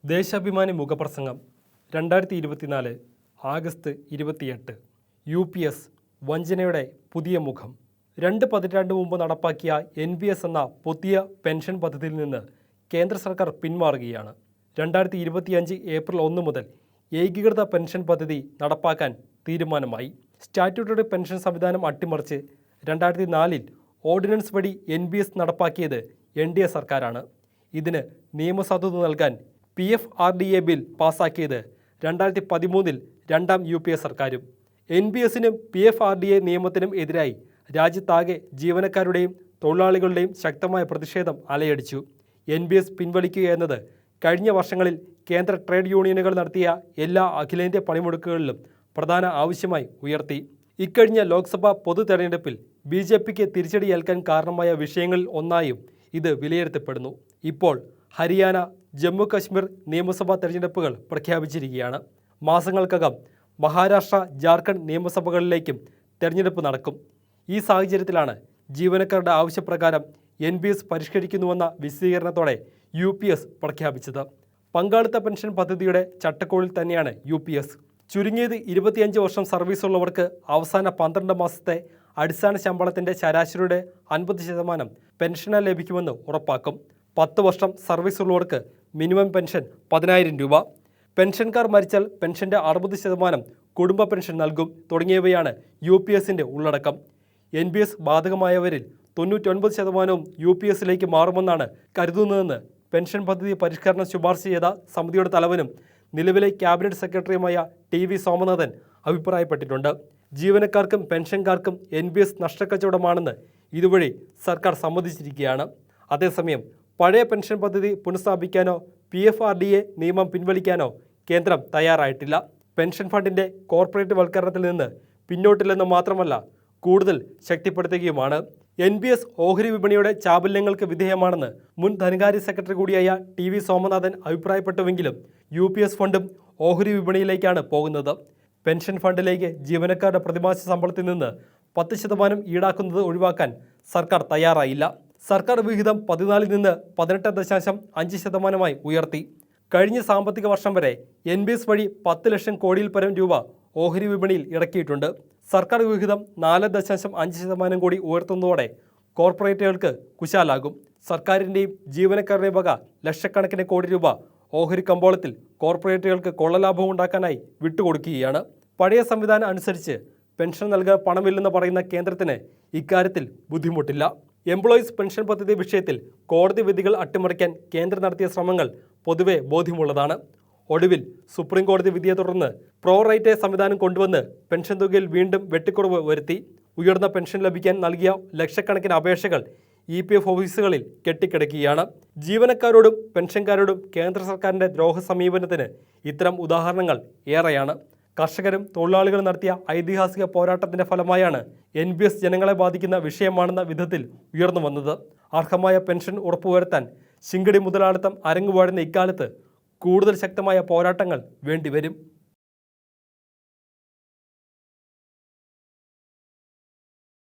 ദേശാഭിമാനി മുഖപ്രസംഗം 2024 August 28. UPS വഞ്ചനയുടെ പുതിയ മുഖം. 2 പതിറ്റാണ്ട് മുമ്പ് നടപ്പാക്കിയ NPS എന്ന പുതിയ പെൻഷൻ പദ്ധതിയിൽ നിന്ന് കേന്ദ്ര സർക്കാർ പിന്മാറുകയാണ്. 2025 ഏപ്രിൽ 1 മുതൽ ഏകീകൃത പെൻഷൻ പദ്ധതി നടപ്പാക്കാൻ തീരുമാനമായി. സ്റ്റാറ്റ്യൂട്ടറി പെൻഷൻ സംവിധാനം അട്ടിമറിച്ച് 2004 ഓർഡിനൻസ് വഴി NPS നടപ്പാക്കിയത് NDA സർക്കാരാണ്. ഇതിന് നിയമസാധുത നൽകാൻ PFRDA ബിൽ പാസാക്കിയത് 2013 രണ്ടാം UPA സർക്കാരും. NPSനും PFRDA നിയമത്തിനും എതിരായി രാജ്യത്താകെ ജീവനക്കാരുടെയും തൊഴിലാളികളുടെയും ശക്തമായ പ്രതിഷേധം അലയടിച്ചു. NPS പിൻവലിക്കുക എന്നത് കഴിഞ്ഞ വർഷങ്ങളിൽ കേന്ദ്ര ട്രേഡ് യൂണിയനുകൾ നടത്തിയ എല്ലാ അഖിലേന്ത്യാ പണിമുടക്കുകളിലും പ്രധാന ആവശ്യമായി ഉയർത്തി. ഇക്കഴിഞ്ഞ ലോക്സഭാ പൊതു തെരഞ്ഞെടുപ്പിൽ BJPക്ക് തിരിച്ചടിയേൽക്കാൻ കാരണമായ വിഷയങ്ങളിൽ ഒന്നായും ഇത് വിലയിരുത്തപ്പെടുന്നു. ഇപ്പോൾ ഹരിയാന, ജമ്മു കശ്മീർ നിയമസഭാ തെരഞ്ഞെടുപ്പുകൾ പ്രഖ്യാപിച്ചിരിക്കുകയാണ്. മാസങ്ങൾക്കകം മഹാരാഷ്ട്ര, ജാർഖണ്ഡ് നിയമസഭകളിലേക്കും തെരഞ്ഞെടുപ്പ് നടക്കും. ഈ സാഹചര്യത്തിലാണ് ജീവനക്കാരുടെ ആവശ്യപ്രകാരം NPS പരിഷ്കരിക്കുന്നുവെന്ന വിശദീകരണത്തോടെ UPS പ്രഖ്യാപിച്ചത്. പങ്കാളിത്ത പെൻഷൻ പദ്ധതിയുടെ ചട്ടക്കൂടിൽ തന്നെയാണ് UPS. ചുരുങ്ങിയത് 25 വർഷം സർവീസുള്ളവർക്ക് അവസാന 12 മാസത്തെ അടിസ്ഥാന ശമ്പളത്തിൻ്റെ ശരാശരിയുടെ 50% പെൻഷനായി ലഭിക്കുമെന്ന് ഉറപ്പാക്കും. 10 വർഷം സർവീസുള്ളവർക്ക് മിനിമം പെൻഷൻ 10,000 രൂപ. പെൻഷൻകാർ മരിച്ചാൽ പെൻഷൻ്റെ 60% കുടുംബ പെൻഷൻ നൽകും തുടങ്ങിയവയാണ് UPSൻ്റെ ഉള്ളടക്കം. NPS ബാധകമായവരിൽ 99% UPSലേക്ക് മാറുമെന്നാണ് കരുതുന്നതെന്ന് പെൻഷൻ പദ്ധതി പരിഷ്കരണം ശുപാർശ ചെയ്ത സമിതിയുടെ തലവനും നിലവിലെ ക്യാബിനറ്റ് സെക്രട്ടറിയുമായ TV സോമനാഥൻ അഭിപ്രായപ്പെട്ടിട്ടുണ്ട്. ജീവനക്കാർക്കും പെൻഷൻകാർക്കും NPS നഷ്ടക്കച്ചവടമാണെന്ന് ഇതുവഴി സർക്കാർ സമ്മതിച്ചിരിക്കുകയാണ്. അതേസമയം പഴയ പെൻഷൻ പദ്ധതി പുനഃസ്ഥാപിക്കാനോ PFRDA നിയമം പിൻവലിക്കാനോ കേന്ദ്രം തയ്യാറായിട്ടില്ല. പെൻഷൻ ഫണ്ടിൻ്റെ കോർപ്പറേറ്റ് വൽക്കരണത്തിൽ നിന്ന് പിന്നോട്ടില്ലെന്ന് മാത്രമല്ല, കൂടുതൽ ശക്തിപ്പെടുത്തുകയുമാണ്. NPS ഓഹരി വിപണിയുടെ ചാബല്യങ്ങൾക്ക് വിധേയമാണെന്ന് മുൻ ധനകാര്യ സെക്രട്ടറി കൂടിയായ TV സോമനാഥൻ അഭിപ്രായപ്പെട്ടുവെങ്കിലും UPS ഫണ്ടും ഓഹരി വിപണിയിലേക്കാണ് പോകുന്നത്. പെൻഷൻ ഫണ്ടിലേക്ക് ജീവനക്കാരുടെ പ്രതിമാസ ശമ്പളത്തിൽ നിന്ന് 10% ഈടാക്കുന്നത് ഒഴിവാക്കാൻ സർക്കാർ തയ്യാറായില്ല. സർക്കാർ വിഹിതം 14 നിന്ന് 18.5% ഉയർത്തി. കഴിഞ്ഞ സാമ്പത്തിക വർഷം വരെ NPS വഴി 10 ലക്ഷം കോടിയിൽ പരം രൂപ ഓഹരി വിപണിയിൽ ഇറക്കിയിട്ടുണ്ട്. സർക്കാർ വിഹിതം 4.5% കൂടി ഉയർത്തുന്നതോടെ കോർപ്പറേറ്റുകൾക്ക് കുശാലാകും. സർക്കാരിൻ്റെയും ജീവനക്കാരുടെയും വക ലക്ഷക്കണക്കിന് കോടി രൂപ ഓഹരി കമ്പോളത്തിൽ കോർപ്പറേറ്റുകൾക്ക് കൊള്ളലാഭം ഉണ്ടാക്കാനായി വിട്ടുകൊടുക്കുകയാണ്. പഴയ സംവിധാനം അനുസരിച്ച് പെൻഷൻ നൽകാൻ പണമില്ലെന്ന് പറയുന്ന കേന്ദ്രത്തിന് ഇക്കാര്യത്തിൽ ബുദ്ധിമുട്ടില്ല. എംപ്ലോയീസ് പെൻഷൻ പദ്ധതി വിഷയത്തിൽ കോടതി വിധികൾ അട്ടിമറിക്കാൻ കേന്ദ്രം നടത്തിയ ശ്രമങ്ങൾ പൊതുവെ ബോധ്യമുള്ളതാണ്. ഒടുവിൽ സുപ്രീം കോടതി വിധിയെ തുടർന്ന് പ്രോ-റേറ്റ് സംവിധാനം കൊണ്ടുവന്ന് പെൻഷൻ തുകയിൽ വീണ്ടും വെട്ടിക്കുറവ് വരുത്തി. ഉയർന്ന പെൻഷൻ ലഭിക്കാൻ നൽകിയ ലക്ഷക്കണക്കിന് അപേക്ഷകൾ EPF ഓഫീസുകളിൽ കെട്ടിക്കിടക്കുകയാണ്. ജീവനക്കാരോടും പെൻഷൻകാരോടും കേന്ദ്ര സർക്കാരിൻ്റെ ദ്രോഹ സമീപനത്തിന് ഇത്തരം ഉദാഹരണങ്ങൾ ഏറെയാണ്. കർഷകരും തൊഴിലാളികളും നടത്തിയ ഐതിഹാസിക പോരാട്ടത്തിൻ്റെ ഫലമായാണ് NPS ജനങ്ങളെ ബാധിക്കുന്ന വിഷയമാണെന്ന വിധത്തിൽ ഉയർന്നു വന്നത്. അർഹമായ പെൻഷൻ ഉറപ്പുവരുത്താൻ ശിങ്കടി മുതലാളിത്തം അരങ്ങുവാഴുന്ന ഇക്കാലത്ത് കൂടുതൽ ശക്തമായ പോരാട്ടങ്ങൾ വേണ്ടിവരും.